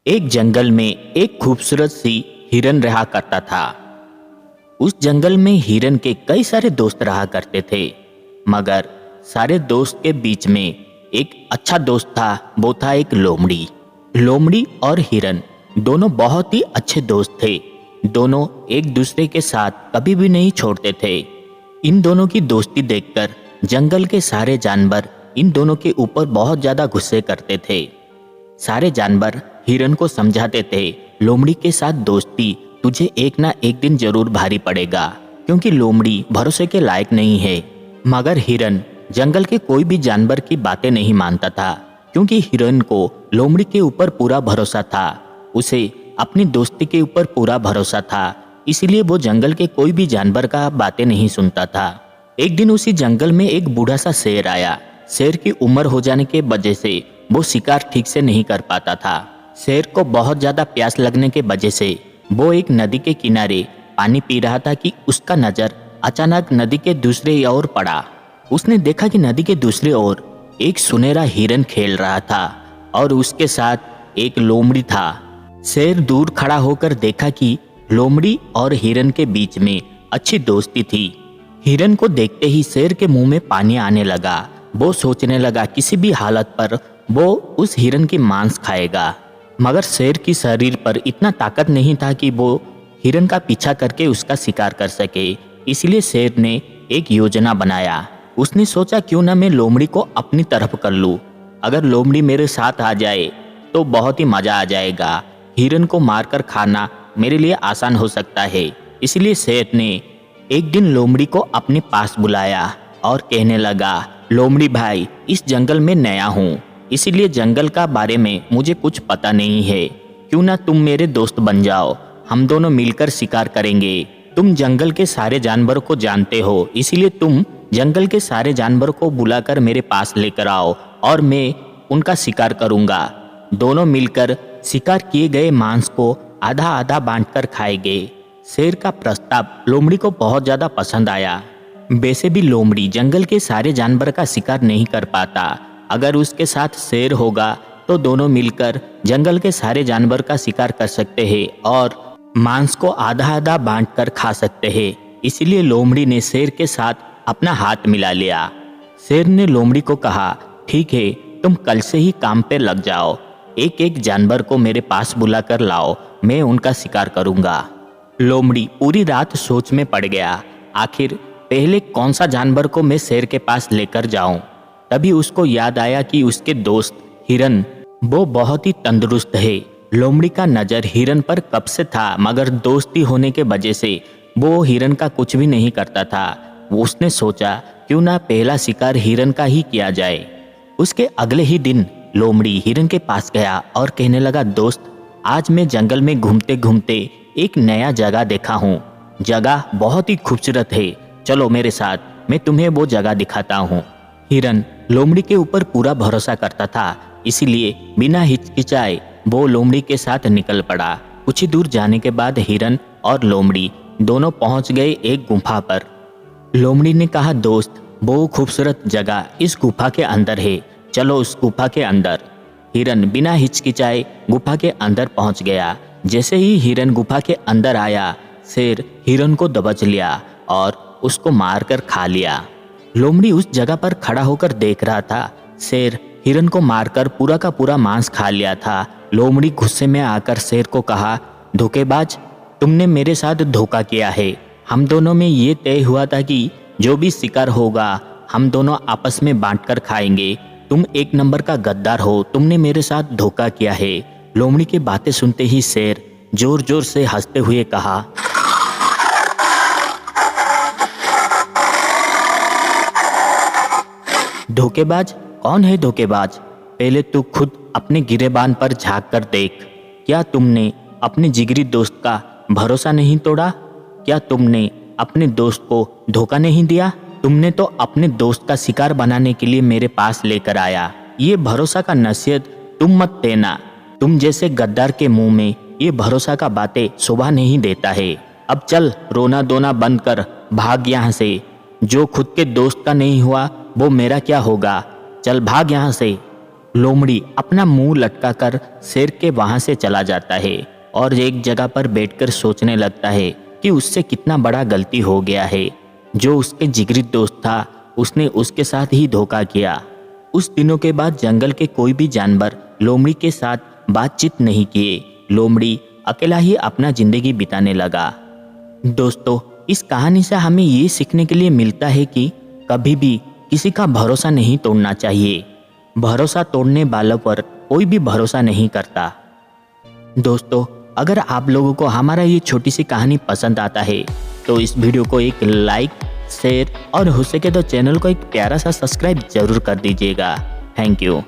एक जंगल में एक खूबसूरत सी हिरन रहा करता था। उस जंगल में हिरन के कई सारे दोस्त रहा करते थे, मगर सारे दोस्त के बीच में एक अच्छा दोस्त था। वो था एक लोमड़ी। लोमड़ी और हिरन दोनों बहुत ही अच्छे दोस्त थे। दोनों एक दूसरे के साथ कभी भी नहीं छोड़ते थे। इन दोनों की दोस्ती देखकर जंगल के सारे जानवर इन दोनों के ऊपर बहुत ज्यादा गुस्से करते थे। सारे जानवर हिरन को समझाते थे, लोमड़ी के साथ दोस्ती तुझे एक ना एक दिन जरूर भारी पड़ेगा, क्योंकि लोमड़ी भरोसे के लायक नहीं है। मगर हिरन जंगल के कोई भी जानवर की बातें नहीं मानता था, क्योंकि हिरन को लोमड़ी के ऊपर पूरा भरोसा था। उसे अपनी दोस्ती के ऊपर पूरा भरोसा था, इसलिए वो जंगल के कोई भी जानवर का बातें नहीं सुनता था। एक दिन उसी जंगल में एक बूढ़ा सा शेर आया। शेर की उम्र हो जाने के वजह से वो शिकार ठीक से नहीं कर पाता था। शेर को बहुत ज्यादा प्यास लगने के वजह से वो एक नदी के किनारे पानी पी रहा था कि उसका नजर अचानक नदी के दूसरे ओर पड़ा। उसने देखा कि नदी के दूसरे ओर एक सुनहरा हिरन खेल रहा था और उसके साथ एक लोमड़ी था। शेर दूर खड़ा होकर देखा कि लोमड़ी और हिरन के बीच में अच्छी दोस्ती थी। हिरन को देखते ही शेर के मुंह में पानी आने लगा। वो सोचने लगा किसी भी हालत पर वो उस हिरन की मांस खाएगा, मगर शेर की शरीर पर इतना ताकत नहीं था कि वो हिरन का पीछा करके उसका शिकार कर सके। इसलिए शेर ने एक योजना बनाया। उसने सोचा क्यों ना मैं लोमड़ी को अपनी तरफ कर लूं। अगर लोमड़ी मेरे साथ आ जाए तो बहुत ही मजा आ जाएगा। हिरन को मारकर खाना मेरे लिए आसान हो सकता है। इसलिए शेर ने एक दिन लोमड़ी को अपने पास बुलाया और कहने लगा, लोमड़ी भाई, इस जंगल में नया हूँ, इसीलिए जंगल का बारे में मुझे कुछ पता नहीं है। क्यों ना तुम मेरे दोस्त बन जाओ, हम दोनों मिलकर शिकार करेंगे। तुम जंगल के सारे जानवरों को जानते हो, इसीलिए तुम जंगल के सारे जानवरों को बुलाकर मेरे पास लेकर आओ और मैं उनका शिकार करूंगा। दोनों मिलकर शिकार किए गए मांस को आधा आधा बांटकर खाएंगे। शेर का प्रस्ताव लोमड़ी को बहुत ज्यादा पसंद आया। वैसे भी लोमड़ी जंगल के सारे जानवर का शिकार नहीं कर पाता। अगर उसके साथ शेर होगा तो दोनों मिलकर जंगल के सारे जानवर का शिकार कर सकते हैं और मांस को आधा आधा बांटकर खा सकते हैं। इसलिए लोमड़ी ने शेर के साथ अपना हाथ मिला लिया। शेर ने लोमड़ी को कहा, ठीक है, तुम कल से ही काम पे लग जाओ। एक एक जानवर को मेरे पास बुलाकर लाओ, मैं उनका शिकार करूंगा। लोमड़ी पूरी रात सोच में पड़ गया। आखिर पहले कौन सा जानवर को मैं शेर के पास लेकर जाऊं। तभी उसको याद आया कि उसके दोस्त हिरन वो बहुत ही तंदुरुस्त है। लोमड़ी का नजर हिरन पर कब से था, मगर दोस्ती होने के वजह से वो हिरन का कुछ भी नहीं करता था। उसने सोचा क्यों ना पहला शिकार हिरन का ही किया जाए। उसके अगले ही दिन लोमड़ी हिरन के पास गया और कहने लगा, दोस्त, आज मैं जंगल में घूमते घूमते एक नया जगह देखा हूँ। जगह बहुत ही खूबसूरत है, चलो मेरे साथ, मैं तुम्हें वो जगह दिखाता हूँ। हिरन लोमड़ी के ऊपर पूरा भरोसा करता था, इसीलिए बिना हिचकिचाए वो लोमड़ी के साथ निकल पड़ा। कुछ ही दूर जाने के बाद हिरन और लोमड़ी दोनों पहुंच गए एक गुफा पर। लोमड़ी ने कहा, दोस्त, वो खूबसूरत जगह इस गुफा के अंदर है, चलो उस गुफा के अंदर। हिरन बिना हिचकिचाए गुफा के अंदर पहुंच गया। जैसे ही हिरन गुफा के अंदर आया, शेर हिरन को दबोच लिया और उसको मारकर खा लिया। लोमड़ी उस जगह पर खड़ा होकर देख रहा था। शेर हिरन को मारकर पूरा का पूरा मांस खा लिया था। लोमड़ी गुस्से में आकर शेर को कहा, धोखेबाज, तुमने मेरे साथ धोखा किया है। हम दोनों में ये तय हुआ था कि जो भी शिकार होगा हम दोनों आपस में बांटकर खाएंगे। तुम एक नंबर का गद्दार हो, तुमने मेरे साथ धोखा किया है। लोमड़ी की बातें सुनते ही शेर जोर जोर से हंसते हुए कहा, धोखेबाज, कौन है धोखेबाज? पहले तू खुद अपने गिरेबान पर झांक कर देख। क्या तुमने अपने जिगरी दोस्त का भरोसा नहीं तोड़ा? क्या तुमने अपने दोस्त को धोखा नहीं दिया? तुमने तो अपने दोस्त का शिकार बनाने के लिए मेरे पास लेकर आया। ये भरोसा का नसीहत तुम मत देना। तुम जैसे गद्दार के मुंह में ये भरोसा का बातें शोभा नहीं देता है। अब चल, रोना धोना बंद कर, भाग यहाँ से। जो खुद के दोस्त का नहीं हुआ वो मेरा क्या होगा? चल भाग यहाँ से। लोमड़ी अपना मुंह लटकाकर शेर के वहां से चला जाता है और एक जगह पर बैठकर सोचने लगता है कि उससे कितना बड़ा गलती हो गया है। जो उसके जिगरी दोस्त था उसने उसके साथ ही धोखा किया। उस दिनों के बाद जंगल के कोई भी जानवर लोमड़ी के साथ बातचीत नहीं किए। लोमड़ी अकेला ही अपना जिंदगी बिताने लगा। दोस्तों, इस कहानी से हमें ये सीखने के लिए मिलता है कि कभी भी किसी का भरोसा नहीं तोड़ना चाहिए। भरोसा तोड़ने वालों पर कोई भी भरोसा नहीं करता। दोस्तों, अगर आप लोगों को हमारा ये छोटी सी कहानी पसंद आता है तो इस वीडियो को एक लाइक, शेयर और हो सके तो चैनल को एक प्यारा सा सब्सक्राइब जरूर कर दीजिएगा। Thank you.